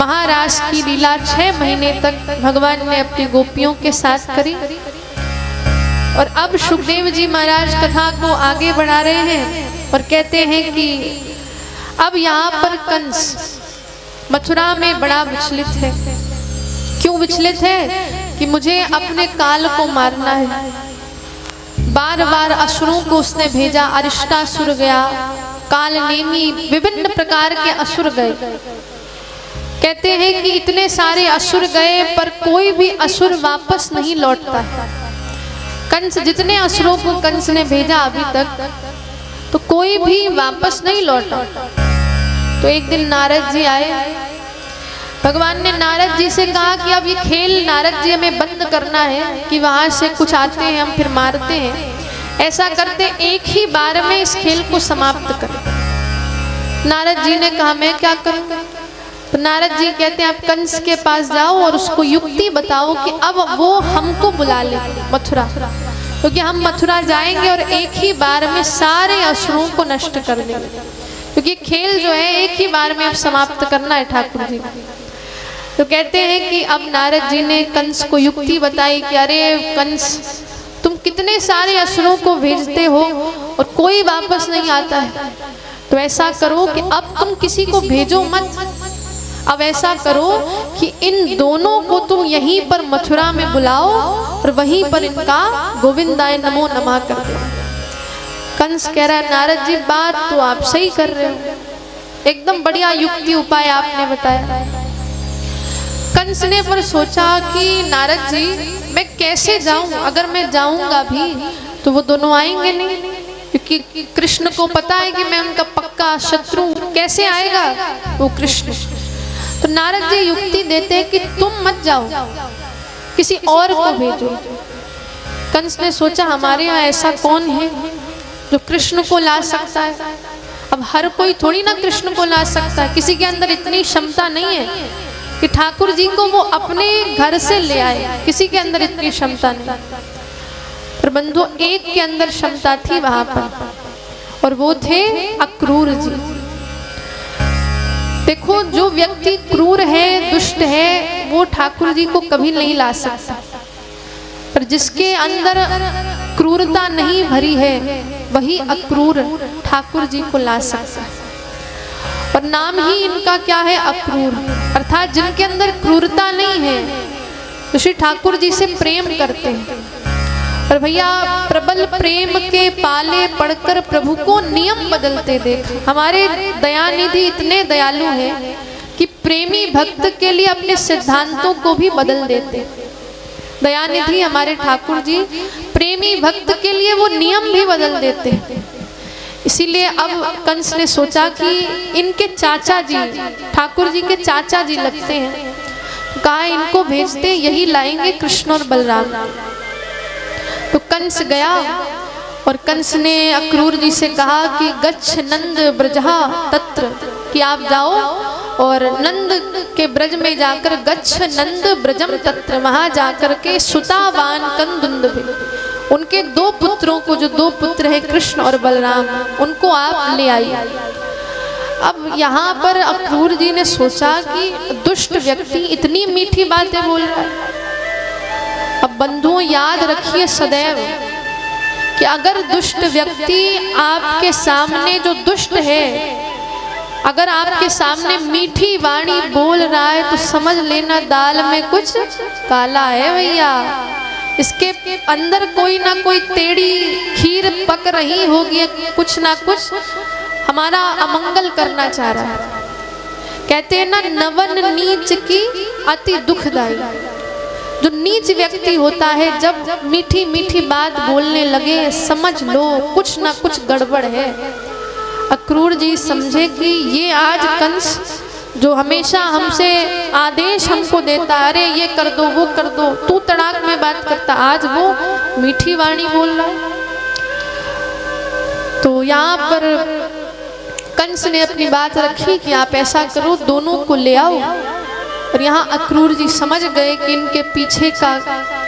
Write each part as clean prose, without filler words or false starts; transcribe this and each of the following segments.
महारास की लीला 6 महीने तक भगवान ने अपनी गोपियों के साथ करी। और अब सुखदेव जी महाराज कथा को आगे बढ़ा रहे हैं और कहते हैं कि अब यहाँ पर कंस मथुरा में बड़ा विचलित है। क्यों विचलित है? कि मुझे अपने काल को मारना है। बार बार असुरों को उसने भेजा, अरिष्टासुर गया, काल नेमी, विभिन्न प्रकार के असुर गए। कहते हैं कि इतने सारे असुर गए पर कोई भी असुर वापस नहीं लौटता है। कंस, जितने असुरों को कंस ने भेजा अभी तक, तो कोई भी वापस नहीं लौटा। तो एक दिन नारद जी आए। भगवान ने नारद जी से कहा कि अब ये खेल नारद जी हमें बंद करना है कि वहां से कुछ आते हैं हम फिर मारते हैं। ऐसा करते एक ही बार में इस खेल को समाप्त करें। नारद जी ने कहा मैं क्या करूं? तो नारद जी कहते हैं आप कंस के पास जाओ और उसको युक्ति बताओ कि अब वो हमको बुला ले मथुरा, क्योंकि हम मथुरा जाएंगे और एक ही बार में सारे असुरों को नष्ट कर देंगे, क्योंकि खेल जो है एक ही बार में अब समाप्त करना है ठाकुर जी। तो कहते हैं कि अब नारद जी ने कंस को युक्ति बताई कि अरे कंस, तुम कितने सारे असुरों को भेजते हो और कोई वापस नहीं आता है। तो ऐसा करो कि अब तुम किसी को भेजो मत। अब ऐसा करो कि इन दोनों को तुम यहीं पर मथुरा में बुलाओ और वहीं पर इनका गोविंदाय नमो नमः कर दो। कंस कह रहा है नारद जी बात तो आप सही कर रहे हो, एकदम बढ़िया युक्ति उपाय आपने बताया। कंस ने पर सोचा कि नारद जी मैं कैसे जाऊं? अगर मैं जाऊंगा भी तो वो दोनों आएंगे नहीं, क्योंकि कृष्ण को पता है कि मैं उनका पक्का शत्रु। कैसे आएगा वो कृष्ण? तो नारद जी युक्ति देते हैं कि तुम मत जाओ, किसी और को भेजो। कंस ने सोचा हमारे यहाँ ऐसा कौन है जो कृष्ण को ला सकता है? अब हर कोई थोड़ी ना कृष्ण को ला सकता है। किसी के अंदर इतनी क्षमता नहीं है कि ठाकुर जी को वो अपने घर से ले आए। किसी के अंदर इतनी क्षमता नहीं। पर बंधु एक के अंदर क्षमता थी वहां पर, और वो थे अक्रूर जी। देखो जो व्यक्ति क्रूर है, दुष्ट है, वो ठाकुर जी को कभी नहीं ला सकता। पर जिसके अंदर क्रूरता नहीं भरी है वही अक्रूर ठाकुर जी को ला सकता है। और नाम ही इनका क्या है? अक्रूर। अर्थात जिनके अंदर क्रूरता नहीं है तो श्री ठाकुर जी से प्रेम करते हैं। और भैया प्रबल प्रेम के पाले पड़कर प्रभु को नियम बदलते देख। हमारे दयानिधि इतने दयालु हैं कि प्रेमी भक्त के लिए अपने सिद्धांतों को भी बदल देते। दयानिधि हमारे ठाकुर जी प्रेमी भक्त के लिए वो नियम भी बदल देते। इसीलिए अब कंस ने सोचा कि इनके चाचा जी, ठाकुर जी के चाचा जी लगते हैं, कहा इनको भेजते, यही लाएंगे कृष्ण और बलराम। तो कंस गया और कंस ने अक्रूर जी से कहा कि गच्छ नंद ब्रजहा तत्र, कि आप जाओ और नंद के ब्रज में जाकर, गच्छ नंद ब्रजम तत्र, वहां जाकर के सुतावान कंदुंदभि, उनके 2 पुत्रों को, जो 2 पुत्र हैं कृष्ण और बलराम, उनको आप ले आइए। अब यहाँ पर अक्रूर जी ने सोचा कि दुष्ट व्यक्ति इतनी मीठी बातें बोल रहा है। अब बंधुओं याद रखिए सदैव कि अगर दुष्ट व्यक्ति आपके सामने, जो दुष्ट है, अगर आपके सामने मीठी वाणी बोल रहा है तो समझ लेना दाल में कुछ काला है भैया। इसके अंदर कोई ना कोई टेढ़ी खीर पक रही होगी, कुछ ना कुछ हमारा अमंगल करना चाह रहा है। कहते हैं ना नवन नीच की अति दुखदाई। जो नीच व्यक्ति होता है जब मीठी मीठी बात बोलने लगे, समझ लो कुछ ना कुछ गड़बड़ है। अक्रूर जी समझे कि ये आज कंस जो हमेशा हमसे आदेश हमको देता, अरे ये कर दो वो कर दो, तू तड़ाक में बात करता, आज वो मीठी वाणी बोल रहा है। तो यहाँ पर कंस ने अपनी बात रखी कि आप ऐसा करो, दोनों को ले आओ। और यहाँ अक्रूर जी समझ गए कि इनके पीछे का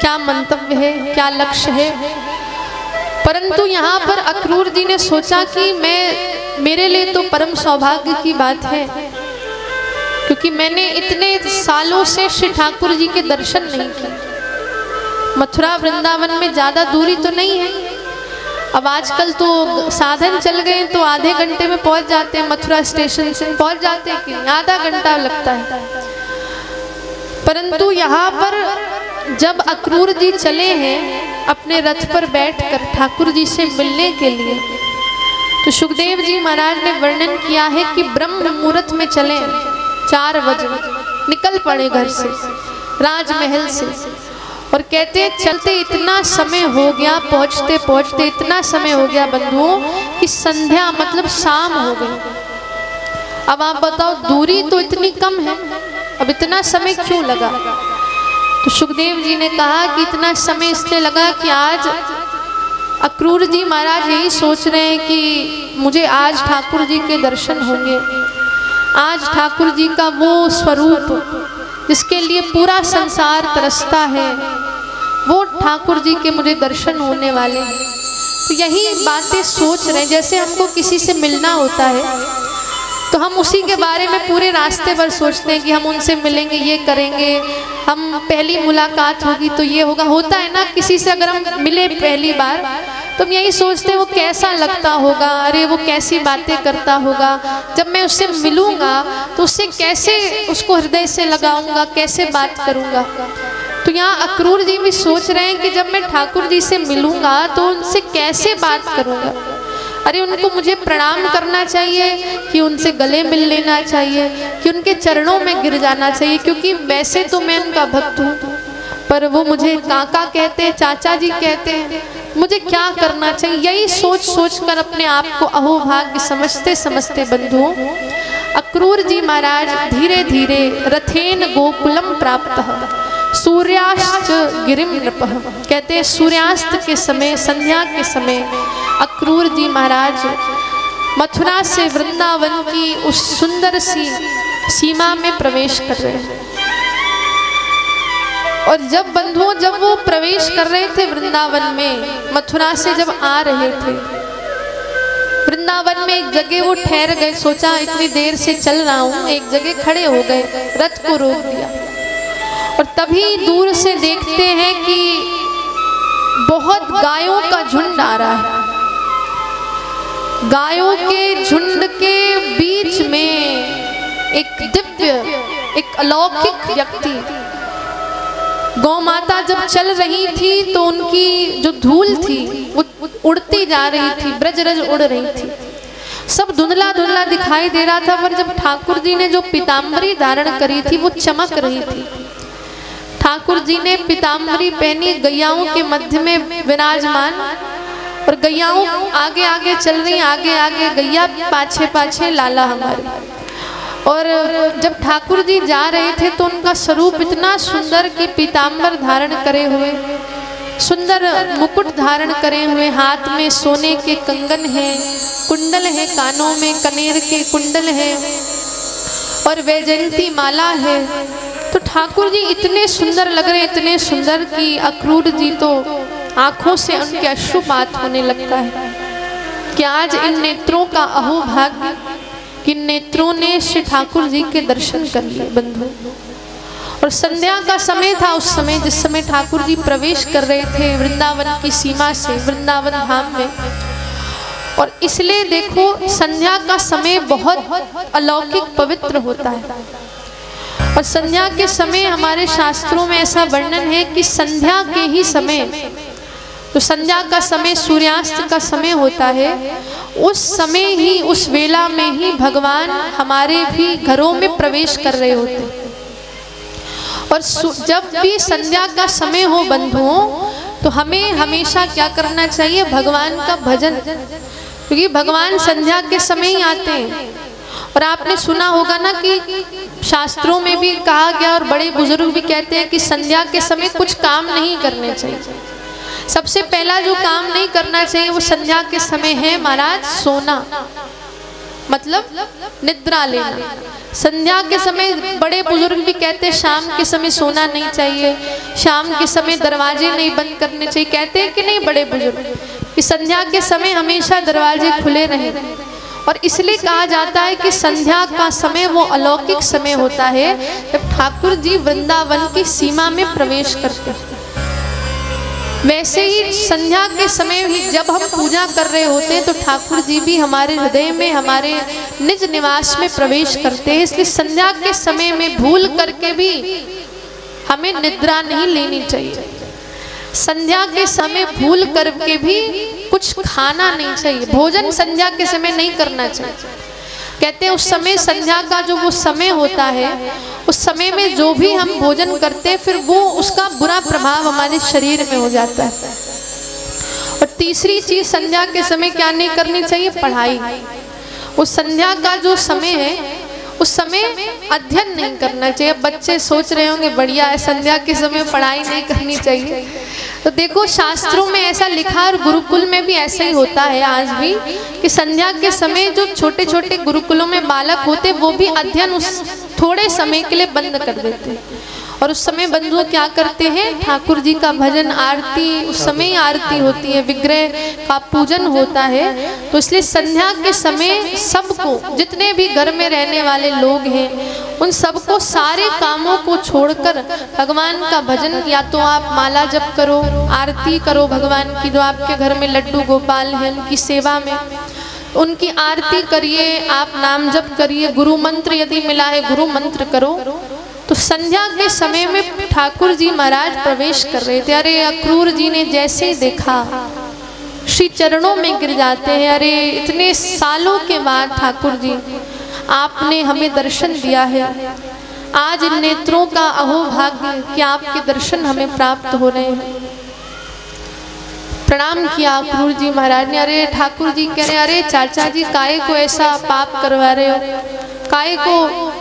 क्या मंतव्य है, क्या लक्ष्य है। परंतु यहाँ पर अक्रूर जी ने सोचा कि मेरे लिए तो परम सौभाग्य की बात है क्योंकि मैंने इतने सालों से श्री ठाकुर जी के दर्शन नहीं किए। मथुरा वृंदावन में ज़्यादा दूरी तो नहीं है। अब आजकल तो साधन चल गए तो आधे घंटे में पहुंच जाते हैं, मथुरा स्टेशन से पहुंच जाते हैं कि आधा घंटा लगता है। परंतु यहाँ पर जब अक्रूर जी चले हैं अपने रथ पर बैठकर ठाकुर जी से मिलने के लिए, तो सुखदेव जी महाराज ने वर्णन किया है कि ब्रह्म मुहूर्त में चले, 4 बजे निकल पड़े घर से, राजमहल से, और कहते चलते इतना समय हो गया, पहुंचते पहुंचते इतना समय हो गया बंधुओं कि संध्या मतलब शाम हो गई। अब आप बताओ दूरी तो इतनी कम है, अब इतना समय क्यों लगा? तो सुखदेव जी ने कहा कि इतना समय इसलिए लगा कि आज अक्रूर जी महाराज यही सोच रहे हैं कि मुझे आज ठाकुर जी के दर्शन होंगे, आज ठाकुर जी का वो स्वरूप जिसके लिए पूरा संसार तरसता है, वो ठाकुर जी के मुझे दर्शन होने वाले हैं। तो यही बातें सोच रहे हैं। जैसे हमको किसी से मिलना होता है तो हम उसी के बारे में पूरे रास्ते भर सोचते हैं कि हम उनसे मिलेंगे, ये करेंगे, हम पहली मुलाकात होगी तो ये होगा। होता है ना, किसी से अगर हम मिले पहली बार तो हम यही सोचते हैं वो कैसा लगता होगा, अरे वो कैसी बातें करता होगा, जब मैं उससे मिलूंगा तो उससे कैसे उसको हृदय से लगाऊंगा, कैसे बात करूंगा। तो यहाँ अक्रूर जी भी सोच रहे हैं कि जब मैं ठाकुर जी से मिलूंगा तो उनसे कैसे बात करूंगा। अरे उनको मुझे प्रणाम करना चाहिए कि उनसे गले मिल लेना चाहिए कि उनके चरणों में गिर जाना चाहिए, क्योंकि वैसे तो मैं उनका भक्त हूँ, पर वो मुझे काका कहते हैं, चाचा जी कहते हैं, मुझे क्या करना चाहिए। यही सोच सोच कर अपने आप को अहोभाग्य समझते समझते बंधुओं अक्रूर जी महाराज धीरे धीरे रथेन गोकुलम प्राप्त सूर्यास्त गिरिम नृपः, कहते हैं सूर्यास्त के समय, संध्या के समय अक्रूर जी महाराज मथुरा से वृंदावन की उस सुंदर सी सीमा में प्रवेश कर रहे हैं। और जब बंधुओं जब वो प्रवेश कर रहे थे वृंदावन में, मथुरा से जब आ रहे थे वृंदावन में, एक जगह वो ठहर गए, सोचा इतनी देर से चल रहा हूँ, एक जगह खड़े हो गए, रथ को रोक दिया। और तभी दूर से देखते हैं कि बहुत गायों का झुंड आ रहा है। गायों के झुंड के बीच में एक दिव्य, एक अलौकिक व्यक्ति, गौ माता जब चल रही थी तो उनकी जो धूल थी वो उड़ती जा रही थी, ब्रजरज उड़ रही थी, सब धुंधला धुंधला दिखाई दे रहा था। पर जब ठाकुर जी ने जो पीताम्बरी धारण करी थी वो चमक रही थी। ठाकुर जी ने पीताम्बरी पहनी, गैयाओं के मध्य में विराजमान, और गैयाओं आगे आगे चल रही, आगे आगे गैया, पाछे पाछे लाला हमारे। और जब ठाकुर जी जा रहे थे तो उनका स्वरूप इतना सुंदर कि पीताम्बर धारण करे हुए, सुंदर मुकुट धारण करे हुए, हाथ में सोने के कंगन है, कुंडल है, कानों में कनेर के कुंडल है और वैजयंती माला है। तो ठाकुर जी इतने सुंदर लग रहे, इतने सुंदर कि अक्रूर जी तो आंखों से उनके अश्रुपात होने लगता है कि आज इन नेत्रों का अहोभाग्य, किन नेत्रों ने श्री ठाकुर जी के दर्शन कर लिए बंधु। और संध्या का समय था उस समय, जिस समय ठाकुर जी प्रवेश कर रहे थे वृंदावन की सीमा से वृंदावन धाम में। और इसलिए देखो संध्या का समय बहुत अलौकिक पवित्र होता है। और संध्या के समय हमारे शास्त्रों में ऐसा वर्णन है कि संध्या के ही समय, तो संध्या का समय सूर्यास्त का समय होता है, उस समय ही, उस वेला में ही भगवान हमारे भी घरों में प्रवेश कर रहे होते हैं। और जब भी संध्या का समय हो बंधुओं तो हमें हमेशा क्या करना चाहिए, भगवान का भजन, क्योंकि भगवान संध्या के समय ही आते हैं। और आपने सुना होगा ना कि शास्त्रों में भी कहा गया और बड़े बुजुर्ग भी कहते हैं कि संध्या के समय कुछ काम नहीं करने चाहिए। सबसे पहला जो काम नहीं करना चाहिए वो संध्या के समय है महाराज सोना, मतलब निद्रा लेना। संध्या के समय बड़े बुजुर्ग भी कहते हैं शाम के समय सोना नहीं चाहिए, शाम के समय दरवाजे नहीं बंद करने चाहिए। कहते हैं कि नहीं बड़े बुजुर्ग कि संध्या के समय हमेशा दरवाजे खुले रहें, और इसलिए कहा जाता है कि संध्या का समय वो अलौकिक समय होता है जब ठाकुर जी वृंदावन की सीमा में प्रवेश करते हैं। वैसे ही संध्या के समय भी जब हम पूजा कर रहे होते हैं तो ठाकुर जी भी हमारे हृदय में, हमारे निज निवास में प्रवेश करते हैं। इसलिए संध्या के समय में भूल करके भी हमें निद्रा नहीं लेनी चाहिए। संध्या के समय भूल करके भी कुछ खाना नहीं चाहिए। भोजन संध्या के समय नहीं करना चाहिए। कहते हैं उस समय संध्या का जो वो समय होता है, उस समय में जो भी हम भोजन करते हैं फिर वो उसका बुरा प्रभाव हमारे शरीर में हो जाता है। और तीसरी चीज संध्या के समय क्या नहीं करनी चाहिए? पढ़ाई। उस संध्या का जो समय है उस समय अध्ययन नहीं करना चाहिए। बच्चे सोच रहे होंगे बढ़िया है, संध्या के समय पढ़ाई नहीं करनी चाहिए। तो देखो शास्त्रों में ऐसा लिखा और गुरुकुल में भी ऐसा ही होता है आज भी कि संध्या के समय जो छोटे छोटे गुरुकुलों में बालक होते वो भी अध्ययन उस थोड़े समय के लिए बंद कर देते हैं। और उस समय बंधु क्या करते हैं? ठाकुर जी का भजन, आरती, उस समय आरती होती है, विग्रह का पूजन होता है। तो इसलिए संध्या के समय सबको, जितने भी घर में रहने वाले लोग हैं, उन सबको सारे कामों को छोड़कर भगवान का भजन, या तो आप माला जप करो, आरती करो भगवान की, जो आपके घर में लड्डू गोपाल हैं उनकी सेवा में उनकी आरती करिए, आप नाम जप करिए, गुरु मंत्र यदि मिला है गुरु मंत्र करो। तो संध्या के समय में ठाकुर जी महाराज प्रवेश कर रहे थे। अरे अक्रूर जी ने जैसे ही देखा श्री चरणों में गिर जाते हैं। अरे इतने सालों के बाद ठाकुर जी आपने हमें दर्शन दिया है, आज इन नेत्रों का अहोभाग्य कि आपके दर्शन हमें प्राप्त हो रहे हैं। प्रणाम किया अक्रूर जी महाराज ने। अरे ठाकुर जी कह रहे, अरे चाचा जी काहे को ऐसा पाप करवा रहे हो, काहे को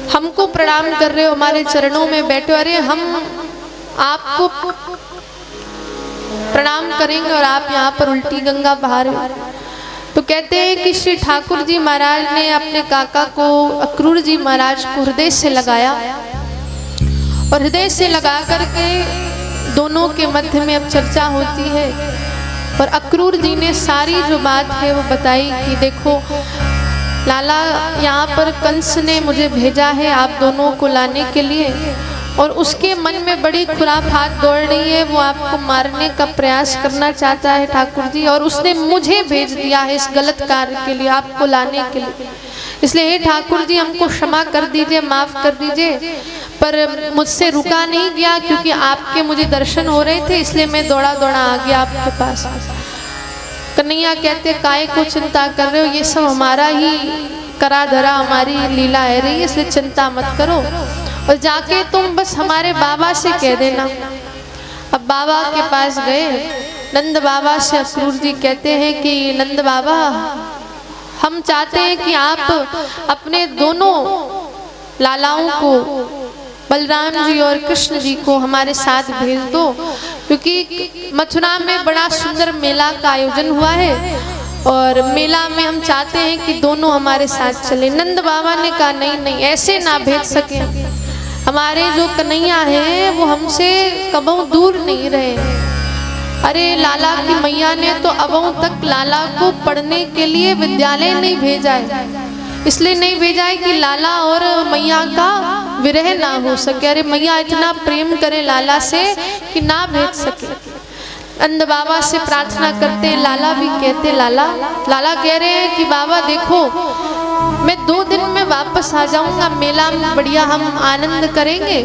हमको प्रणाम कर रहे हो, हमारे चरणों में बैठो। अरे हम आपको प्रणाम करेंगे और आप यहाँ पर उल्टी गंगा बहा रहे हो। तो कहते हैं कि श्री ठाकुर जी महाराज ने अपने काका को, अक्रूर जी महाराज को हृदय से लगाया और हृदय से लगा करके दोनों के मध्य में अब चर्चा होती है। और अक्रूर जी ने सारी जो बात है वो बताई कि देखो लाला, यहाँ पर कंस ने मुझे भेजा है आप दोनों को लाने के लिए, और उसके मन में बड़ी खुराफात दौड़ रही है, वो आपको मारने का प्रयास करना चाहता है ठाकुर जी, और उसने मुझे भेज दिया है इस गलत कार्य के लिए, आपको लाने के लिए। इसलिए हे ठाकुर जी हमको क्षमा कर दीजिए, माफ कर दीजिए। पर मुझसे रुका नहीं गया क्योंकि आपके मुझे दर्शन हो रहे थे, इसलिए मैं दौड़ा दौड़ा आ गया आपके पास। कन्हैया कहते काहे को चिंता कर रहे हो, ये सब हमारा ही करा धरा, हमारी लीला है रही, इसलिए चिंता मत करो और जाके तुम बस हमारे बाबा से कह देना। अब बाबा के पास गए नंद बाबा से। अक्रूर जी कहते हैं कि नंद बाबा हम चाहते हैं कि आप अपने दोनों लालाओं को, बलराम जी और कृष्ण जी को हमारे साथ भेज दो, क्योंकि मथुरा में बड़ा सुंदर मेला का आयोजन हुआ है और मेला में हम चाहते हैं कि दोनों हमारे साथ चले। नंद बाबा ने कहा नहीं नहीं, ऐसे ना भेज सके, हमारे जो कन्हैया हैं वो हमसे कबहू दूर नहीं रहे। अरे लाला की मैया ने तो अबों तक लाला को पढ़ने के लिए विद्यालय नहीं भेजा है, इसलिए नहीं भेजा है कि लाला और मैया का विरह ना हो सके। अरे मैया इतना प्रेम करे लाला से कि ना भेज सके। नंद बाबा से प्रार्थना करते, लाला भी कहते लाला कह रहे हैं कि बाबा देखो मैं 2 दिन में वापस आ जाऊंगा, मेला में बढ़िया हम आनंद करेंगे,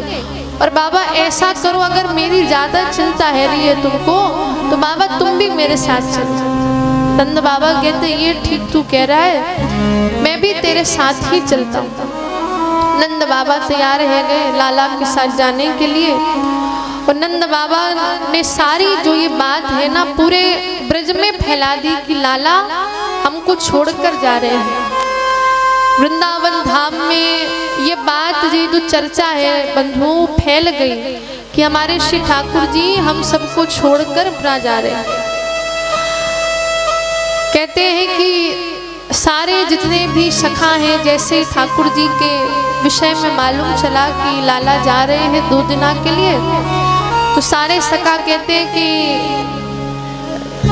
और बाबा ऐसा करो अगर मेरी ज्यादा चिंता है रही है तुमको तो बाबा तुम भी मेरे साथ चलो। नंद बाबा कहते ये ठीक तू कह रहा है, मैं भी तेरे साथ ही चलता हूँ। नंद बाबा तैयार रह गए लाला के साथ जाने के लिए, और नंद बाबा ने सारी जो ये बात है ना पूरे ब्रज में फैला दी कि लाला हमको छोड़कर जा रहे हैं। वृंदावन धाम में ये बात जी जो चर्चा है बंधुओं फैल गई कि हमारे श्री ठाकुर जी हम सबको छोड़कर अपना जा रहे हैं। कहते हैं कि सारे जितने भी सखा हैं, जैसे ठाकुर जी के विषय में मालूम चला कि लाला जा रहे हैं 2 दिन के लिए, तो सारे सखा कहते हैं कि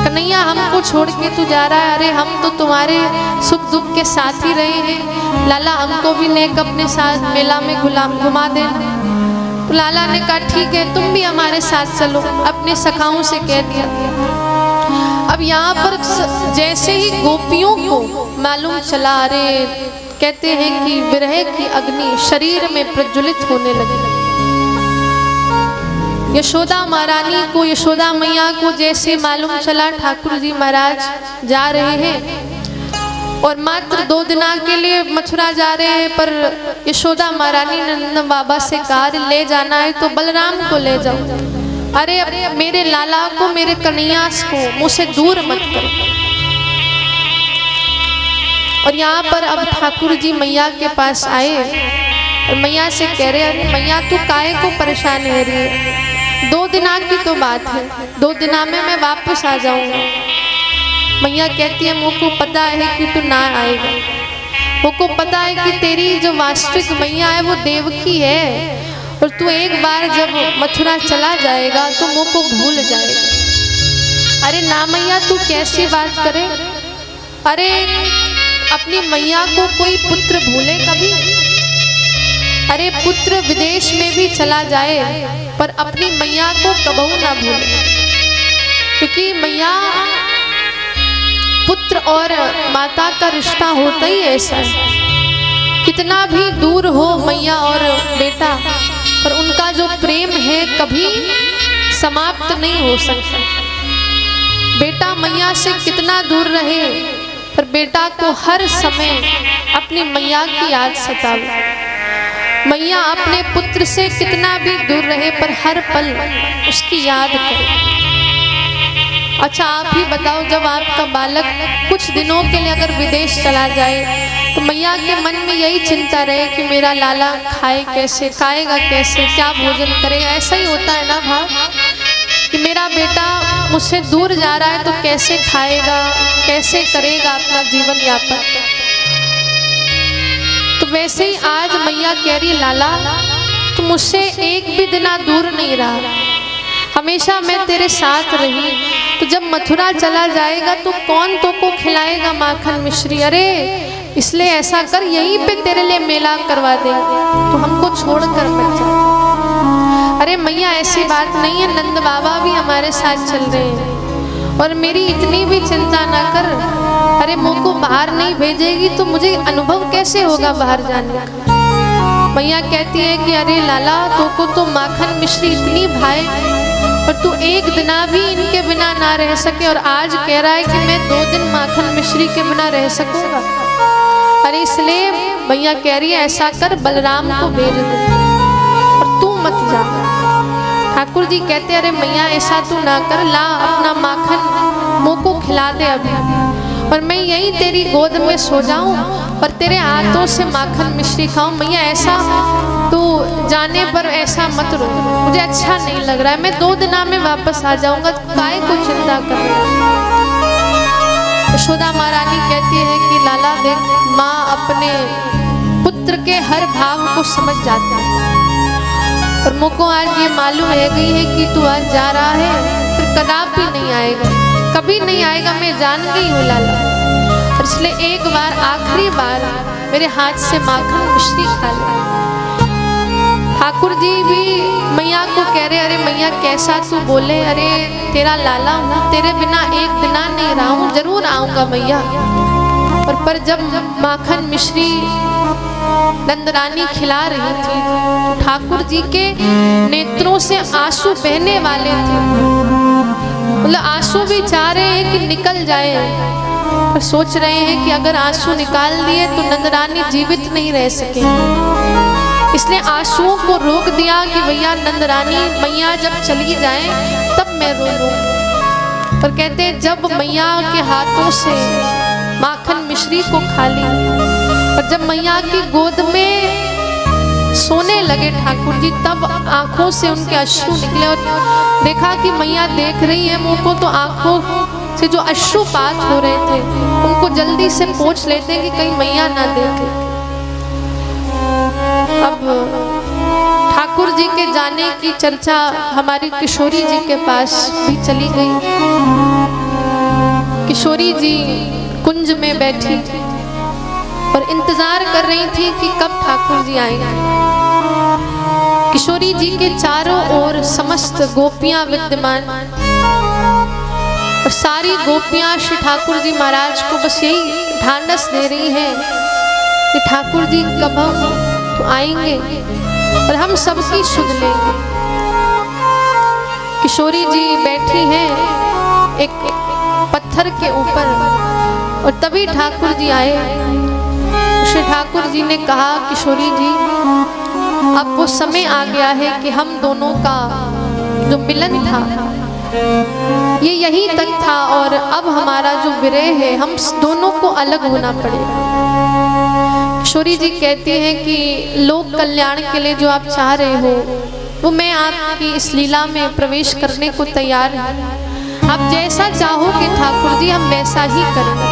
कन्हैया हमको छोड़ के तू जा रहा है, अरे हम तो तुम्हारे सुख दुख के साथ ही रहे हैं, लाला हमको भी नेक अपने साथ मेला में घुमा देना। तो लाला ने कहा ठीक है तुम भी हमारे साथ चलो, अपने सखाओं से कह दिया। अब यहाँ पर जैसे ही गोपियों को मालूम चला, अरे कहते हैं कि विरह की अग्नि शरीर में प्रज्वलित होने लगी। यशोदा महारानी को, यशोदा मैया को जैसे मालूम चला ठाकुर जी महाराज जा रहे हैं और मात्र 2 दिन के लिए मथुरा जा रहे हैं, पर यशोदा महारानी ने नंद बाबा से कहा ले जाना है तो बलराम को ले जाओ, अरे मेरे लाला को, मेरे कन्हैया को मुझसे दूर मत करो। और यहाँ पर अब ठाकुर जी मैया के पास आए और मैया से कह रहे अरे मैया तू काहे को परेशान है रही है, 2 दिन की तो बात है, 2 दिन में मैं वापस आ जाऊंगा। मैया कहती है मुझको पता है कि तू ना आएगा, मुझको पता है कि तेरी जो वास्तविक मैया है वो देवकी है और तू एक बार जब मथुरा चला जाएगा तो मुझको भूल जाएगा। अरे ना मैया तू कैसी बात करे, अरे अपनी मैया को कोई पुत्र भूले कभी, अरे पुत्र विदेश में भी चला जाए पर अपनी मैया को कबहू ना भूले, क्योंकि मैया पुत्र और माता का रिश्ता होता ही ऐसा है, कितना भी दूर हो मैया और बेटा पर उनका जो प्रेम है कभी समाप्त नहीं हो सकता। बेटा मैया से कितना दूर रहे पर बेटा को हर समय अपनी मैया की याद सतावे, मैया अपने पुत्र से कितना भी दूर रहे पर हर पल उसकी याद करे। अच्छा आप ही बताओ, जब आपका बालक कुछ दिनों के लिए अगर विदेश चला जाए तो मैया के मन में यही चिंता रहे कि मेरा लाला खाए कैसे, खाएगा कैसे, क्या भोजन करेगा। ऐसा ही होता है ना भाव कि मेरा बेटा मुझसे दूर जा रहा है तो कैसे खाएगा, कैसे करेगा अपना जीवन यापन। तो वैसे ही आज मैया कह रही लाला तू मुझसे एक भी दिन दूर नहीं रहा, हमेशा मैं तेरे साथ रही, तो जब मथुरा चला जाएगा तो कौन तो को खिलाएगा माखन मिश्री, अरे इसलिए ऐसा कर यहीं पे तेरे लिए मेला करवा देंगे, तो हमको छोड़कर मत जा। अरे मैया ऐसी बात नहीं है, नंद बाबा भी हमारे साथ चल रहे हैं और मेरी इतनी भी चिंता ना कर, अरे मुझको बाहर नहीं भेजेगी तो मुझे अनुभव कैसे होगा बाहर जाने का। मैया कहती है कि अरे लाला तो तो माखन मिश्री इतनी भाई और तू एक दिन भी इनके बिना ना रह सके और आज कह रहा है कि मैं 2 दिन माखन मिश्री के बिना रह सकूंगा। अरे इसलिए मैया कह रही है ऐसा कर बलराम को भेज दे और तू मत जा। ठाकुर जी कहते अरे मैया ऐसा तू ना कर, ला अपना माखन मुँह को खिला दे अभी और मैं यहीं तेरी गोद में सो जाऊं और तेरे हाथों से माखन मिश्री खाऊं। मैया ऐसा तू जाने पर ऐसा मत रो, मुझे अच्छा नहीं लग रहा है, मैं 2 दिन में वापस आ जाऊंगा, काहे को चिंता कर रहा है। यशोदा महारानी कहती है कि लाला देख माँ अपने पुत्र के हर भाव को समझ जाती है और मुझको आज ये मालूम है गई है कि तू आज जा रहा है फिर कदापि नहीं आएगा, कभी नहीं आएगा, मैं जान गई हूँ लाला। और इसलिए एक बार आखिरी बार मेरे हाथ से माखन मिश्री खा ले। ठाकुर जी भी मैया को कह रहे अरे मैया कैसा तू बोले, अरे तेरा लाला हूँ, तेरे बिना एक दिन नहीं रहा हूँ, जरूर आऊँगा मैया। और पर जब माखन मिश्री नंदरानी खिला रही थी तो ठाकुर जी के नेत्रों से आंसू बहने वाले थे, मतलब आंसू भी चाह रहे हैं कि निकल जाए, पर सोच रहे हैं कि अगर आंसू निकाल दिए तो नंदरानी जीवित नहीं रह सके, इसलिए आंसुओं को रोक दिया कि भैया नंदरानी मैया जब चली जाए तब मैं रो लूं। और कहते हैं जब मैया के हाथों से माखन मिश्री को खा ली और जब मैया की गोद में सोने लगे ठाकुर जी, तब आंखों से उनके अश्रु निकले और देखा कि मैया देख रही है मुझको, तो आंखों से जो अश्रुपात हो रहे थे उनको जल्दी से पोंछ लेते कि कहीं मैया ना देखे। अब ठाकुर जी के जाने की चर्चा हमारी किशोरी जी के पास भी चली गई। किशोरी जी कुंज में बैठी और इंतजार कर रही थी कि कब ठाकुर जी आएंगे। किशोरी जी के चारों ओर समस्त गोपियां विद्यमान और सारी गोपियां श्री ठाकुर जी महाराज को बस यही ढांढस दे रही है कि ठाकुर जी कब तो आएंगे और हम सबकी सुध लेंगे। किशोरी जी बैठी हैं एक पत्थर के ऊपर और तभी ठाकुर जी आए। श्री ठाकुर जी ने कहा, किशोरी जी अब वो समय आ गया है कि हम दोनों का जो मिलन था ये यहीं तक था और अब हमारा जो विरह है हम दोनों को अलग होना पड़ेगा। किशोरी जी कहती हैं कि लोक कल्याण के लिए जो आप चाह रहे हो वो मैं आपकी इस लीला में प्रवेश करने को तैयार हूँ। आप जैसा चाहोगे ठाकुर जी हम वैसा ही करेंगे।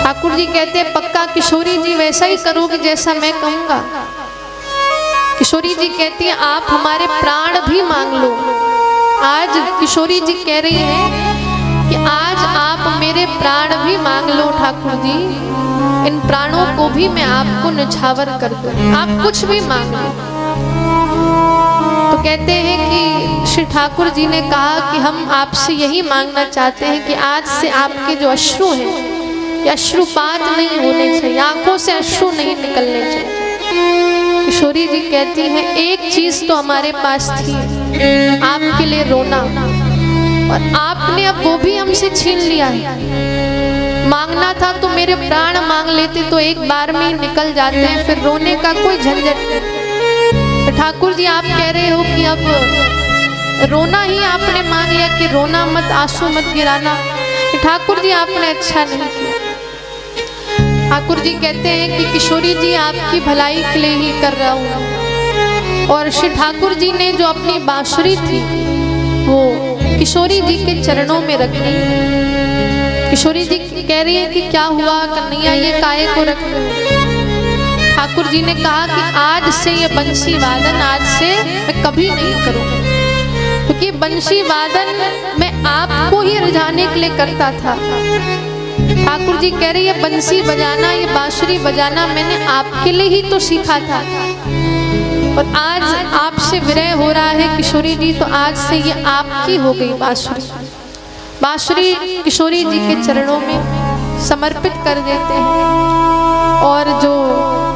ठाकुर जी कहते हैं पक्का किशोरी जी वैसा ही करोगे जैसा मैं कहूँगा। किशोरी जी कहती है आप हमारे प्राण भी मांग लो। आज किशोरी जी कह रही है कि आज आप मेरे प्राण भी मांग लो ठाकुर जी, इन प्राणों को भी मैं आपको निछावर कर दूं, आप कुछ भी मांग लो। तो कहते हैं कि श्री ठाकुर जी ने कहा कि हम आपसे यही मांगना चाहते हैं कि आज से आपके जो अश्रु हैं ये अश्रुपात नहीं होने चाहिए, आंखों से अश्रु नहीं निकलने चाहिए। किशोरी जी कहती हैं एक चीज तो हमारे पास थी, आपके लिए रोना, और आपने अब वो भी हमसे छीन लिया है। मांगना था तो मेरे प्राण मांग लेते तो एक बार में ही निकल जाते हैं, फिर रोने का कोई झंझट नहीं। ठाकुर जी आप कह रहे हो कि अब रोना ही आपने मांग लिया कि रोना मत, आंसू मत गिराना। ठाकुर जी आपने अच्छा नहीं किया। ठाकुर जी कहते हैं कि किशोरी जी आपकी भलाई के लिए ही कर रहा हूँ। और श्री ठाकुर जी ने जो अपनी बांसुरी थी वो किशोरी जी के चरणों में रख दी। किशोरी जी कह रही है कि क्या हुआ कन्हैया ये काहे को रख दी। ठाकुर जी ने कहा कि आज से ये बंसी वादन आज से मैं कभी नहीं करूँगा, क्योंकि बंसी वादन मैं आपको ही रिझाने के लिए करता था। ठाकुर जी कह रही है बंसी बजाना ये बांसुरी बजाना मैंने आपके लिए ही तो सीखा था, और आज आपसे विरह हो रहा है किशोरी जी, तो आज से ये आपकी हो गई बांसुरी। बांसुरी किशोरी जी के चरणों में समर्पित कर देते हैं। और जो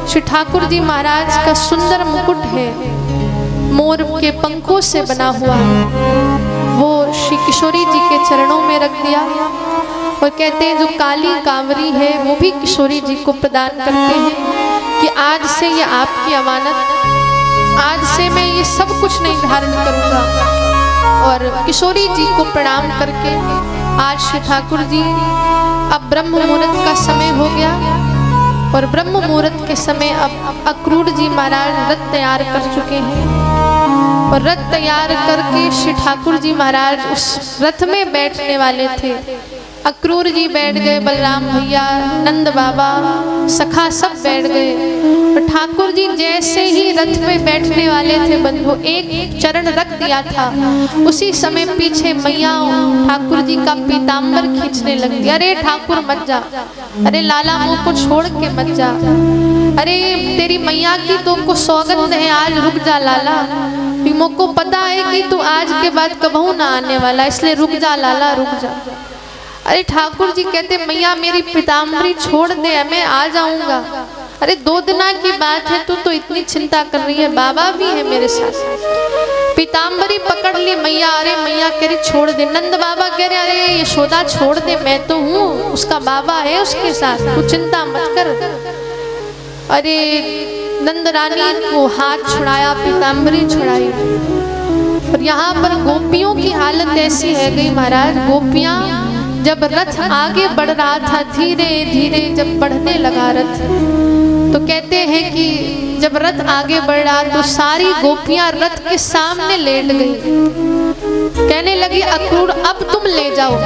श्री ठाकुर जी महाराज का सुंदर मुकुट है मोर के पंखों से बना हुआ वो श्री किशोरी जी के चरणों में रख दिया। और कहते हैं जो काली कांवरी है वो भी किशोरी जी को प्रदान करते हैं कि आज से ये आपकी अमानत, आज से मैं ये सब कुछ नहीं धारण करूँगा। और किशोरी जी को प्रणाम करके आज श्री ठाकुर जी अब ब्रह्म मुहूर्त का समय हो गया, और ब्रह्म मुहूर्त के समय अब अक्रूर जी महाराज रथ तैयार कर चुके हैं। और रथ तैयार करके श्री ठाकुर जी महाराज उस रथ में बैठने वाले थे। अक्रूर जी बैठ गए, बलराम भैया, नंद बाबा, सखा सब बैठ गए। और ठाकुर जी जैसे ही रथ में बैठने वाले थे बंधु एक चरण रख दिया था, उसी समय पीछे मैया ठाकुर जी का पीताम्बर खींचने लग गई। अरे ठाकुर मत जा, अरे लाला मुँह को छोड़ के मत जा, अरे तेरी मैया की तो को सौगंध है, आज रुक जा लाला, मुझको पता है कि तू आज के बाद कबहू ना आने वाला, इसलिए रुक जा लाला रुक जा। अरे ठाकुर जी कहते मैया मेरी पीताम्बरी छोड़ दे मैं आ जाऊंगा। अरे 2 दिन की बात है तू तो इतनी चिंता कर रही है, बाबा भी है मेरे साथ। पीताम्बरी पकड़ ली मैया, अरे मैया कह रही छोड़ दे। नंद बाबा कह रहे अरे यशोदा छोड़ दे, मैं तो हूँ, उसका बाबा है उसके साथ, तू चिंता मत कर। अरे नंद रानी को हाथ छुड़ाया, पीताम्बरी छुड़ाई। और यहाँ पर गोपियों की हालत ऐसी है गई महाराज, गोपियाँ जब रथ आगे बढ़ रहा था धीरे धीरे जब बढ़ने लगा रथ, तो कहते हैं कि जब रथ आगे बढ़ रहा तो सारी गोपियां रथ के सामने लेट गई। कहने लगी अक्रूर अब तुम ले जाओ,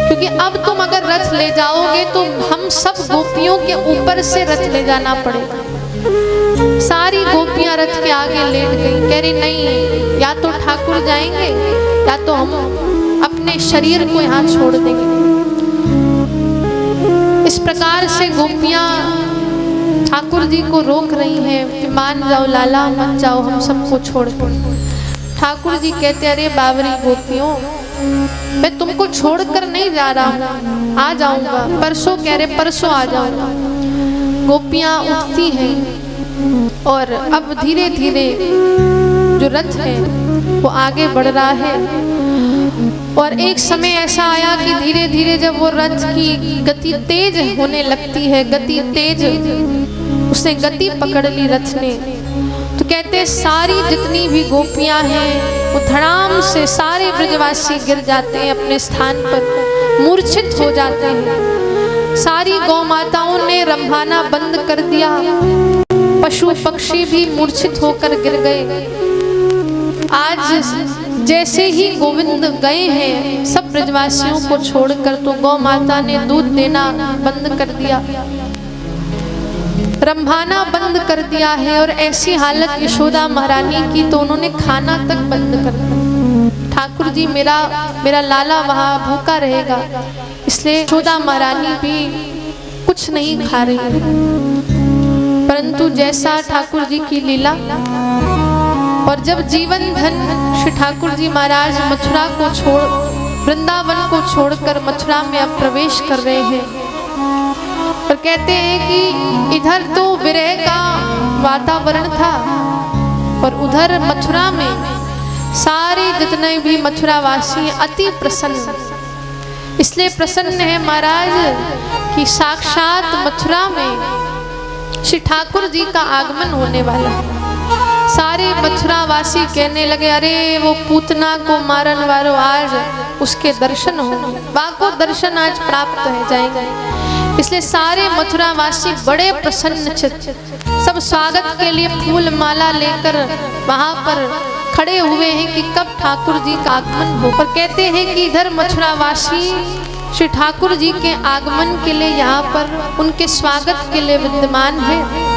क्योंकि अब तुम अगर रथ ले जाओगे तो हम सब गोपियों के ऊपर से रथ ले जाना पड़ेगा। सारी गोपियां रथ के आगे लेट गई, कह रही नहीं या तो ठाकुर जाएंगे या तो हम। अपने शरीर को यहाँ छोड़ देंगे। इस प्रकार से गोपियां ठाकुर जी को रोक रही हैं कि मान जाओ लाला, मत जाओ, हम सबको छोड़ दो। ठाकुर जी कहते अरे बावरी गोपियों, मैं तुमको छोड़कर नहीं जा रहा हूँ, आ जाऊंगा, परसों कह रहे परसों आ जाऊंगा। गोपियां उठती हैं और अब धीरे धीरे जो रथ है वो आगे बढ़ रहा है। और एक समय ऐसा आया कि धीरे धीरे जब वो रथ की गति तेज होने लगती है, गति तेज, उसने गति पकड़ ली रथ ने, तो कहते सारी जितनी भी गोपियां हैं वो धड़ाम से सारे ब्रजवासी गिर जाते हैं, अपने स्थान पर मूर्छित हो जाते हैं। सारी गौ माताओं ने रंभाना बंद कर दिया, पशु पक्षी भी मूर्छित होकर गिर गए। आज जैसे ही गोविंद गए हैं सब ब्रजवासियों को छोड़कर, तो गौ माता ने दूध देना बंद कर दिया, रंभाना बंद कर दिया है। और ऐसी हालत यशोदा महारानी की तो उन्होंने खाना तक बंद कर दिया। ठाकुर जी मेरा लाला वहाँ भूखा रहेगा, इसलिए यशोदा महारानी भी कुछ नहीं खा रही है। परंतु जैसा ठाकुर जी की लीला, और जब जीवन धन श्री ठाकुर जी महाराज मथुरा को छोड़, वृंदावन को छोड़कर मथुरा में अब प्रवेश कर रहे हैं, और कहते हैं कि इधर तो विरह का वातावरण था और उधर मथुरा में सारे जितने भी मथुरावासी अति प्रसन्न, इसलिए प्रसन्न है महाराज कि साक्षात मथुरा में श्री ठाकुर जी का आगमन होने वाला है। सारे मथुरावासी कहने लगे अरे वो पूतना को मारन वालों, आज उसके दर्शन होंगे, बाको दर्शन आज प्राप्त हो जाएंगे। इसलिए सारे मथुरावासी बड़े प्रसन्न चित्त, सब स्वागत के लिए फूल माला लेकर वहां पर खड़े हुए हैं कि कब ठाकुर जी का आगमन हो। पर कहते हैं कि इधर मथुरावासी श्री ठाकुर जी के आगमन के लिए यहाँ पर उनके स्वागत के लिए विद्यमान है।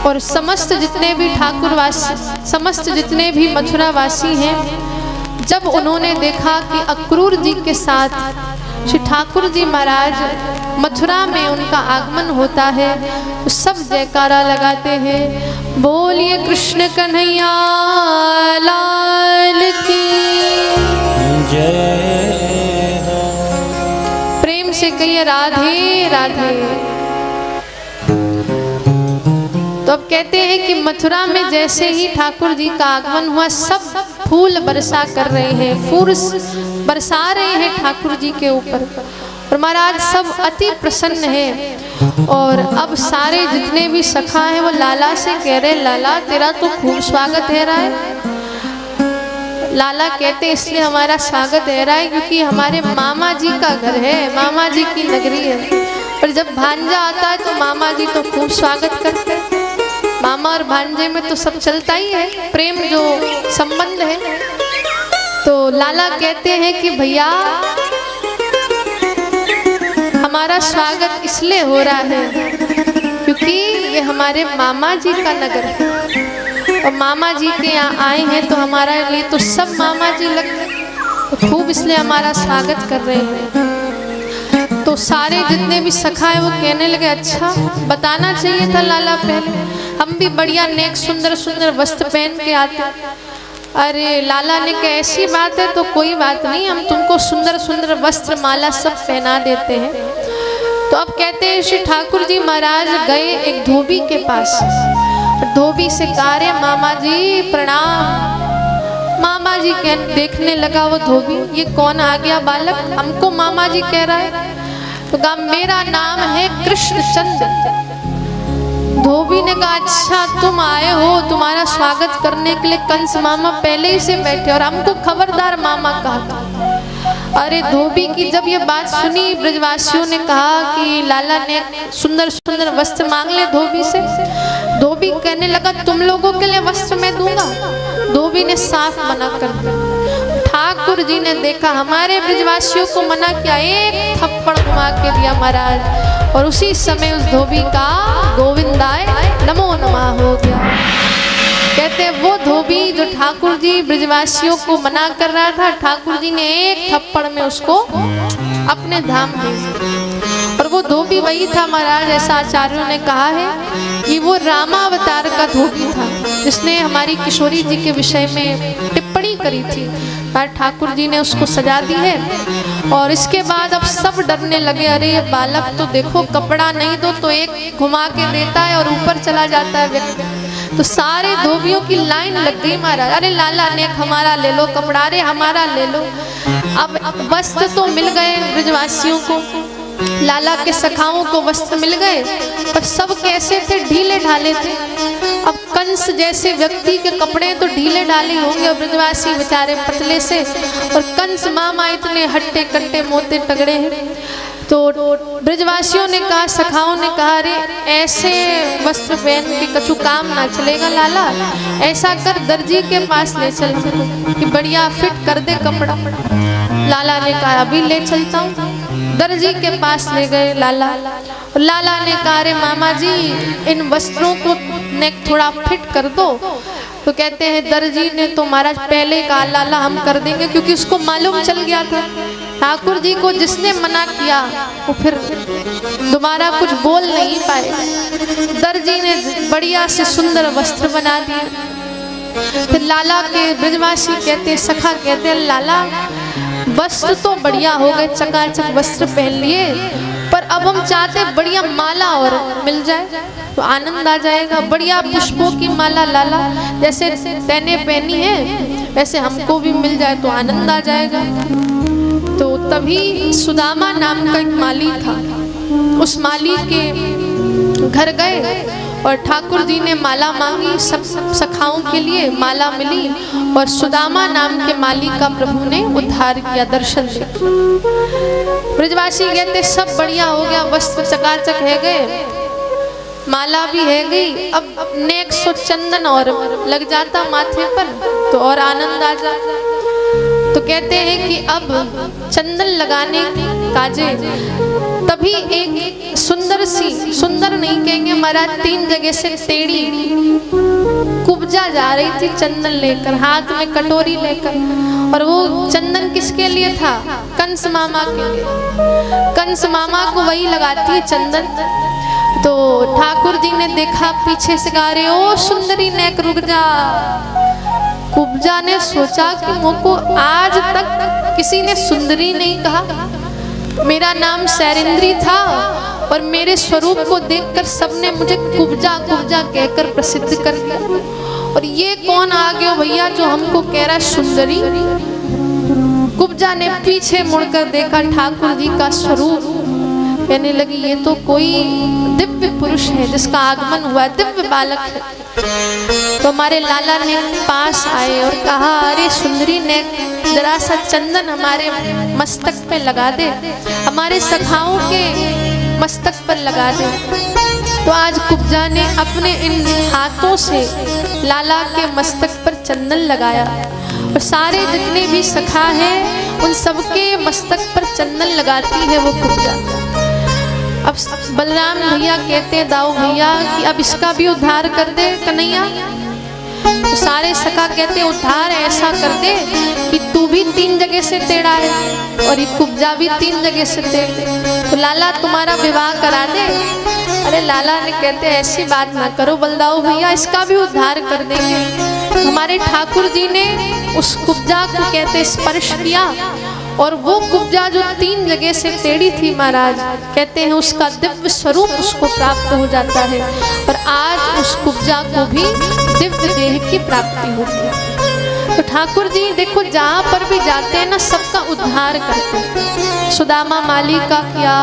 और समस्त जितने भी ठाकुरवासी, समस्त जितने भी मथुरावासी हैं, जब उन्होंने देखा कि अक्रूर जी के साथ श्री ठाकुर जी महाराज मथुरा में उनका आगमन होता है, तो सब जयकारा लगाते हैं, बोलिए कृष्ण कन्हैया लाल की जय। प्रेम से कहिए राधे राधे। तो अब कहते हैं कि मथुरा में जैसे ही ठाकुर जी का आगमन हुआ, सब फूल बरसा कर रहे हैं, फूल बरसा रहे हैं ठाकुर जी के ऊपर, और महाराज सब अति प्रसन्न है। और अब सारे जितने भी सखा हैं वो लाला से कह रहे लाला तेरा तो खूब स्वागत है रहा है। लाला कहते इसलिए हमारा स्वागत है रहा है क्योंकि हमारे मामा जी का घर है, मामा जी की नगरी है, और जब भांजा आता है तो मामा जी तो खूब स्वागत करते हैं। मामा और भांजे में तो सब चलता ही है, प्रेम जो संबंध है। तो लाला कहते हैं कि भैया हमारा स्वागत इसलिए हो रहा है क्योंकि ये हमारे मामा जी का नगर है, और मामा जी के यहाँ आए हैं तो हमारे लिए तो सब मामा जी लगते हैं, तो खूब इसलिए हमारा स्वागत कर रहे हैं। तो सारे जितने भी सखा है वो कहने लगे अच्छा बताना चाहिए था लाला, पहले हम भी बढ़िया नेक सुंदर सुंदर वस्त्र पहन के आते। अरे लाला ने कहा ऐसी बात है तो कोई बात नहीं, हम तुमको सुंदर सुंदर वस्त्र माला सब पहना देते हैं। तो अब कहते हैं श्री ठाकुर जी महाराज गए एक धोबी के पास, धोबी से कहा रे मामा जी प्रणाम। मामा जी देखने लगा वो धोबी, ये कौन आ गया बालक, हमको मामा जी कह रहा है। तो कहा मेरा नाम है कृष्णचंद्र। धोबी ने कहा अच्छा तुम आए हो, तुम्हारा स्वागत करने के लिए कंस मामा पहले ही से बैठे और हमको खबरदार मामा कहा। अरे धोबी की जब ये बात सुनी, ब्रजवासियों ने कहा कि लाला ने सुंदर सुंदर वस्त्र मांग ले धोबी से। धोबी कहने लगा तुम लोगों के लिए वस्त्र मैं दूंगा। धोबी ने साफ मना कर दिया। ठाकुर जी ने देखा हमारे ब्रजवासियों को मना किया, एक थप्पड़ घुमा के दिया महाराज, और उसी समय उस धोबी का गोविंदाय नमो नमः हो गया। कहते कहते हैं वो धोबी जो ठाकुर जी ब्रजवासियों को मना कर रहा था, ठाकुर जी ने एक थप्पड़ में उसको अपने धाम भेज दिया। और वो धोबी वही था महाराज, ऐसा आचार्यों ने कहा है कि वो रामावतार का धोबी था, जिसने हमारी किशोरी जी के विषय में टिप्पणी करी थी। ठाकुर जी ने उसको सजा दी है। और इसके बाद अब सब डरने लगे, अरे ये बालक तो देखो कपड़ा नहीं दो तो एक घुमा के देता है और ऊपर चला जाता है व्यक्ति। तो सारे धोबियों की लाइन लग गई महाराज, अरे लाला नेक हमारा ले लो कपड़ा, अरे हमारा ले लो। अब वस्त्र तो मिल गए ब्रजवासियों को, लाला के सखाओं को वस्त्र मिल गए, पर सब कैसे थे, ढीले ढाले थे। अब कंस जैसे व्यक्ति के कपड़े तो ढीले ढाले होंगे और ब्रजवासी बेचारे पतले से, और कंस मामा इतने हट्टे कट्टे मोटे तगड़े हैं। तो ब्रजवासियों ने कहा, सखाओं ने कहा, अरे ऐसे वस्त्र पहन के कछु काम ना चलेगा लाला, ऐसा कर दर्जी के पास ले चल कि बढ़िया फिट कर दे कपड़ा। लाला ने कहा अभी ले चलता हूँ। दर्जी के पास ले गए लाला, और लाला ने कहा अरे मामा जी इन वस्त्रों को ने थोड़ा फिट कर दो। तो कहते हैं दर्जी ने तो महाराज पहले कहा लाला हम कर देंगे, क्योंकि उसको मालूम चल गया था ठाकुर जी को जिसने मना किया वो फिर दोबारा कुछ बोल नहीं पाए। दर्जी ने बढ़िया से सुंदर वस्त्र बना दिए। फिर लाला के ब्रजवासी कहते, सखा कहते लाला वस्त्र तो बढ़िया हो गए, चकाचक वस्त्र पहन लिए, पर अब हम चाहते बढ़िया माला और मिल जाए तो आनंद आ जाएगा। बढ़िया पुष्पों की माला लाला, जैसे तैने पहनी है वैसे हमको भी मिल जाए तो आनंद आ जाएगा। तो तभी सुदामा नाम का एक माली था, उस माली के घर गए और ठाकुर जी ने माला मांगी, सब सखाओं के लिए माला मिली, और सुदामा नाम के माली का प्रभु ने उद्धार किया, दर्शन दिया। ब्रजवासी कहते सब बढ़िया हो गया, वस्त्र चकाचक है गए, माला भी है गई, अब नेक सो चंदन और लग जाता माथे पर तो और आनंद आ जाता। तो कहते हैं कि अब चंदन लगाने काजे तभी एक सुंदर सी, सुंदर नहीं कहेंगे महाराज, 3 जगह से टेढ़ी कुब्जा जा रही थी चंदन लेकर, हाथ में कटोरी लेकर। और वो चंदन किसके लिए था? कंस मामा के लिए। कंस मामा को वही लगाती है चंदन। तो ठाकुर जी ने देखा, पीछे से गा रहे, ओ सुंदरी नेक रुक जा। कुब्जा ने सोचा कि मुझको आज तक किसी ने सुंदरी नहीं कहा, मेरा नाम सैरेंद्री था और मेरे स्वरूप को देखकर सबने मुझे कुब्जा कुब्जा कहकर प्रसिद्ध कर दिया। और ये कौन आ गया भैया जो हमको कह रहा सुंदरी? कुब्जा ने पीछे मुड़कर देखा ठाकुर जी का स्वरूप, कहने लगी ये तो कोई दिव्य पुरुष है जिसका आगमन हुआ, दिव्य बालक है। तो हमारे लाला ने पास आए और कहा, अरे सुंदरी ने जरा सा चंदन हमारे मस्तक पे लगा दे, हमारे सखाओं के मस्तक पर लगा दे। तो आज कुब्जा ने अपने इन हाथों से लाला के मस्तक पर चंदन लगाया और सारे जितने भी सखा हैं उन सबके मस्तक पर चंदन लगाती है वो कुब्जा। अब बलराम भैया कहते हैं दाऊ भैया कि अब इसका भी उद्धार कर दे कन्हैया। तो सारे सखा कहते हैं उद्धार ऐसा कर दे कि तू भी 3 जगह से टेढ़ा है और ये कुब्जा भी 3 जगह से टेढ़, तो लाला तुम्हारा विवाह करा दे। अरे लाला ने कहते ऐसी बात ना करो बलदाऊ भैया, इसका भी उद्धार कर देंगे। हमारे ठाकुर जी ने उस कुब्जा को कहते स्पर्श किया और वो कुब्जा जो 3 जगह से टेढ़ी थी महाराज, कहते हैं उसका दिव्य स्वरूप उसको प्राप्त हो जाता है और आज उस कुब्जा को भी दिव्य देह की प्राप्ति होती है। तो ठाकुर जी देखो जहाँ पर भी जाते हैं ना सबका उद्धार करते हैं। सुदामा माली का किया,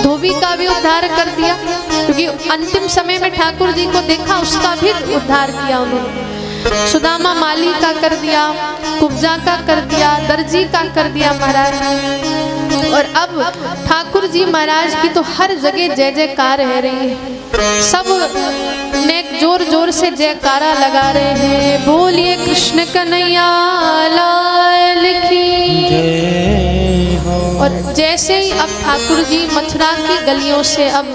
धोबी का भी उद्धार कर दिया, क्योंकि अंतिम समय में ठाकुर जी को देखा उसका भी उद्धार किया उन्होंने। सुदामा माली का कर दिया, कुब्जा का कर दिया, दर्जी का कर दिया महाराज। और अब ठाकुर जी महाराज की तो हर जगह जय जयकार रह रही है, सब ने जोर जोर से जयकारा लगा रहे हैं, बोलिए कृष्ण कन्हैया लाल की जय। और जैसे ही अब ठाकुर जी मथुरा की गलियों से अब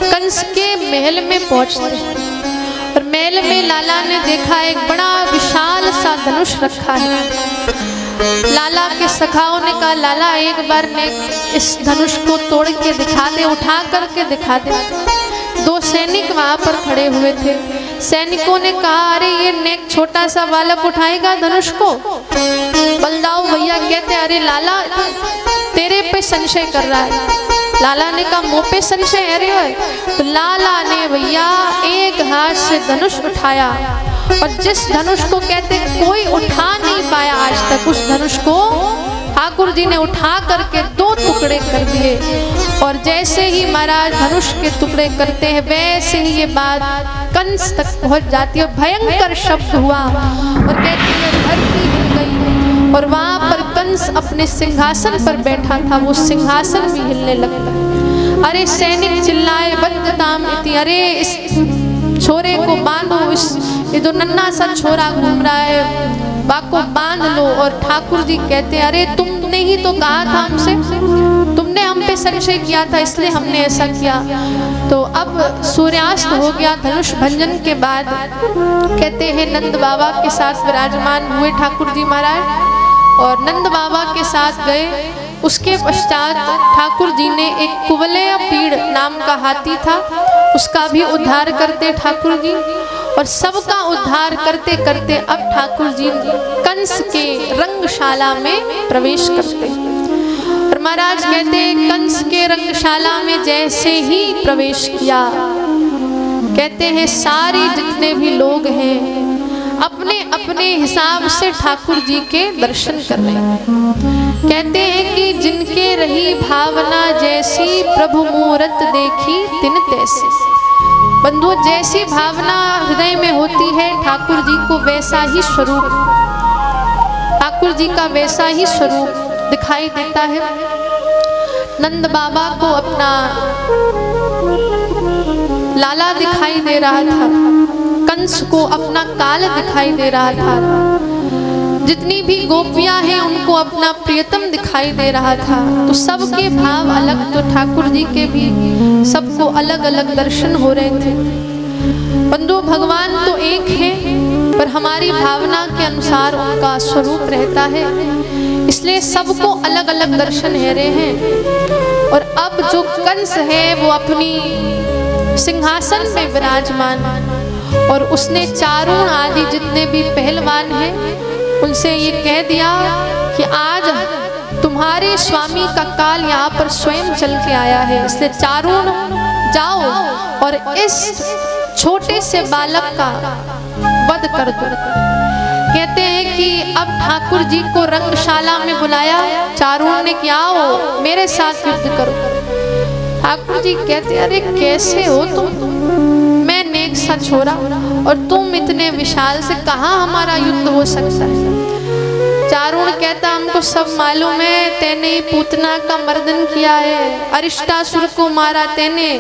कंस के महल में पहुंचते और महल महल में लाला ने देखा एक बड़ा विशाल सा धनुष रखा है। लाला के सखाओं ने कहा, लाला एक बार ने इस धनुष को तोड़ के दिखा दे, उठा करके दिखा दे। दो सैनिक वहां पर खड़े हुए थे। सैनिकों ने कहा, अरे ये नेक छोटा सा बालक उठाएगा धनुष को? बलदाऊ भैया कहते, अरे लाला तेरे पे संशय कर रहा है। लाला ने कहा, मुँह पे संशय है रे? तो लाला ने भैया एक हाथ से धनुष उठाया और जिस धनुष को कहते कोई उठा नहीं पाया आज तक, उस धनुष को ठाकुर जी ने उठा करके दो टुकड़े कर दिए। और जैसे ही महाराज धनुष के टुकड़े करते हैं वैसे ही ये बात कंस तक पहुंच जाती है और भयंकर शब्द हुआ और कहती है धरती हिल गई। और वहां पर कंस अपने सिंहासन पर बैठा था, वो सिंहासन भी हिलने लगता। अरे सैनिक चिल्लाए, बद्दाम इति, अरे इस छोरे को बांधो, इस ये जो नन्हा सा छोरा घूम रहा है बाको बांध लो। और ठाकुर जी कहते, अरे तुमने ही तो कहा था हमसे, तुमने हम पे संशय किया था इसलिए हमने ऐसा किया। तो अब सूर्यास्त हो गया। धनुष भंजन के बाद कहते हैं नंद बाबा के साथ विराजमान हुए ठाकुर जी महाराज और नंद बाबा के साथ गए। उसके पश्चात ठाकुर जी ने एक कुवलय पीड़ नाम का हाथी था, उसका भी उद्धार करते ठाकुर जी। और सबका उद्धार करते करते अब ठाकुर जी कंस के रंगशाला में प्रवेश करते। और महाराज कहते कंस के रंगशाला में जैसे ही प्रवेश किया, कहते हैं सारे जितने भी लोग हैं अपने अपने हिसाब से ठाकुर जी के दर्शन कर रहे हैं। कहते हैं कि जिनके रही भावना जैसी, प्रभु मूरत देखी तिन तैसी। बंधुओं, जैसी भावना हृदय में होती है ठाकुर जी को वैसा ही स्वरूप, ठाकुर जी का वैसा ही स्वरूप दिखाई देता है। नंद बाबा को अपना लाला दिखाई दे रहा था, कंस को अपना काल दिखाई दे रहा था, जितनी भी गोपियां हैं उनको अपना प्रियतम दिखाई दे रहा था। तो सबके भाव अलग, तो ठाकुर जी के भी सबको अलग अलग दर्शन हो रहे थे। बंधु, भगवान तो एक है पर हमारी भावना के अनुसार उनका स्वरूप रहता है, इसलिए सबको अलग अलग दर्शन हो रहे हैं। और अब जो कंस है वो अपनी सिंहासन में विराजमान और उसने चारुण आदि जितने भी पहलवान हैं उनसे ये कह दिया कि आज तुम्हारे स्वामी का काल यहाँ पर स्वयं चल के आया है, इसलिए चारुण जाओ और इस छोटे से बालक का वध कर दो। कहते हैं कि अब ठाकुर जी को रंगशाला में बुलाया, चारुण ने कि आओ मेरे साथ युद्ध करो। ठाकुर जी कहते, अरे कैसे हो तुम, मैं नेक सा छोरा और तुम इतने विशाल से, कहाँ हमारा युद्ध हो सकता है। चारुण कहता, हमको सब मालूम है, तेने ही पूतना का मर्दन किया है, अरिष्टासुर को मारा तेने,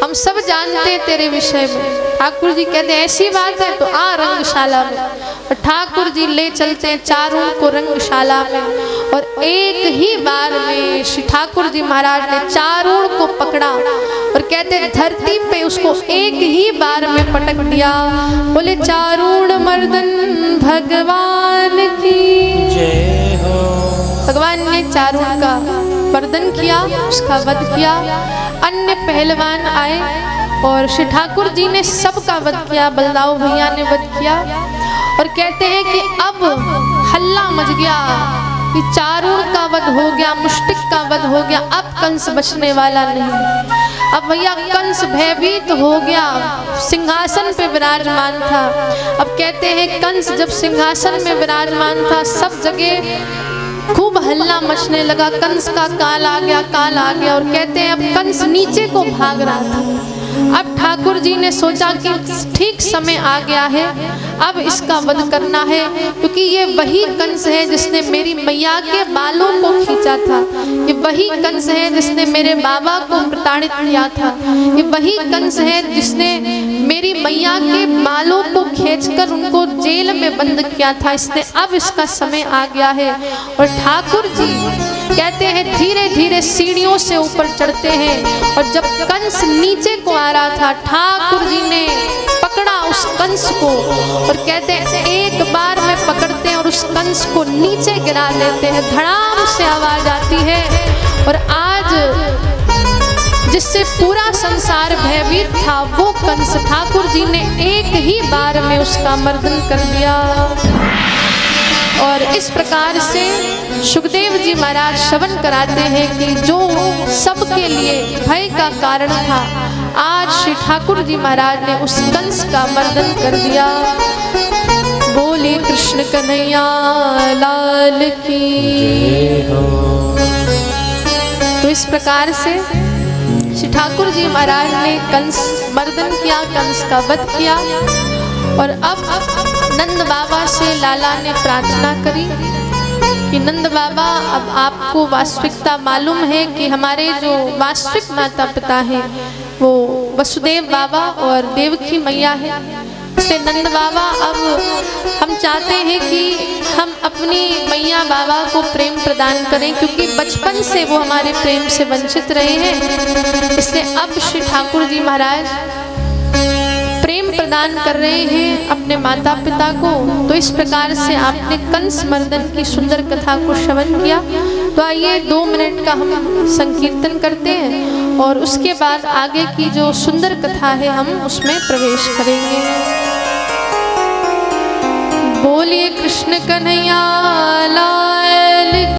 हम सब जानते तेरे विषय में। ठाकुर जी कहते ऐसी बात है तो आ रंगशाला में। और ठाकुर जी ले चलते हैं चारुण को रंगशाला में और एक ही बार में श्री ठाकुर जी महाराज ने चारुण को पकड़ा और कहते धरती पे उसको एक ही बार में पटक दिया। बोले चारुण मर्दन भगवान की जय हो। भगवान ने चारुण का मर्दन किया, उसका वध किया। अन्य पहलवान आए और श्री ठाकुर जी ने सबका वध किया, बलदाऊ भैया ने वध किया। और कहते हैं कि अब हल्ला मच गया कि चारुण का वध हो गया, मुष्टिक का वध हो गया, अब कंस बचने वाला नहीं। अब भैया कंस भयभीत हो गया, सिंहासन पे विराजमान था। अब कहते हैं कंस जब सिंहासन में विराजमान था सब जगह खूब हल्ला मचने लगा, कंस का काल आ गया, काल आ गया। और कहते हैं अब कंस नीचे को भाग रहा था। अब ठाकुर जी ने सोचा कि ठीक समय आ गया है, अब इसका वध करना है, क्योंकि ये वही कंस है जिसने मेरी मैया के बालों को खींचा था, ये वही कंस है जिसने मेरे बाबा को प्रताड़ित किया था, ये वही कंस है जिसने मेरी मैया के बालों को खींचकर उनको जेल में बंद किया था। इसने अब इसका समय आ गया है। और ठाकुर जी कहते हैं धीरे धीरे सीढ़ियों से ऊपर चढ़ते हैं और जब कंस नीचे को आ रहा था ठाकुर जी ने पकड़ा उस कंस को और कहते हैं एक बार में पकड़ते हैं और उस कंस को नीचे गिरा देते हैं। धड़ाम से आवाज आती है और आज जिससे पूरा संसार भयभीत था वो कंस ठाकुर जी ने एक ही बार में उसका मर्दन कर दिया। और इस प्रकार से सुखदेव जी महाराज श्रवण कराते हैं कि जो सबके लिए भय का कारण था, आज श्री ठाकुर जी महाराज ने उस कंस का मर्दन कर दिया। बोले कृष्ण कन्हैया लाल की। तो इस प्रकार से श्री ठाकुर जी महाराज ने कंस मर्दन किया, कंस का वध किया। और अब नंद बाबा से लाला ने प्रार्थना करी कि नंद बाबा अब आपको वास्तविकता मालूम है कि हमारे जो वास्तविक माता पिता हैं वो वसुदेव बाबा और देवकी मैया है। इसलिए नंद बाबा अब हम चाहते हैं कि हम अपनी मैया बाबा को प्रेम प्रदान करें, क्योंकि बचपन से वो हमारे प्रेम से वंचित रहे हैं। इसलिए अब श्री ठाकुर जी महाराज प्रेम प्रदान कर रहे हैं अपने माता पिता को। तो इस प्रकार से आपने कंस मर्दन की सुंदर कथा को श्रवण किया। तो आइए 2 मिनट का हम संकीर्तन करते हैं और उसके बाद आगे की जो सुंदर कथा है हम उसमें प्रवेश करेंगे। बोलिए कृष्ण कन्हैया लाल।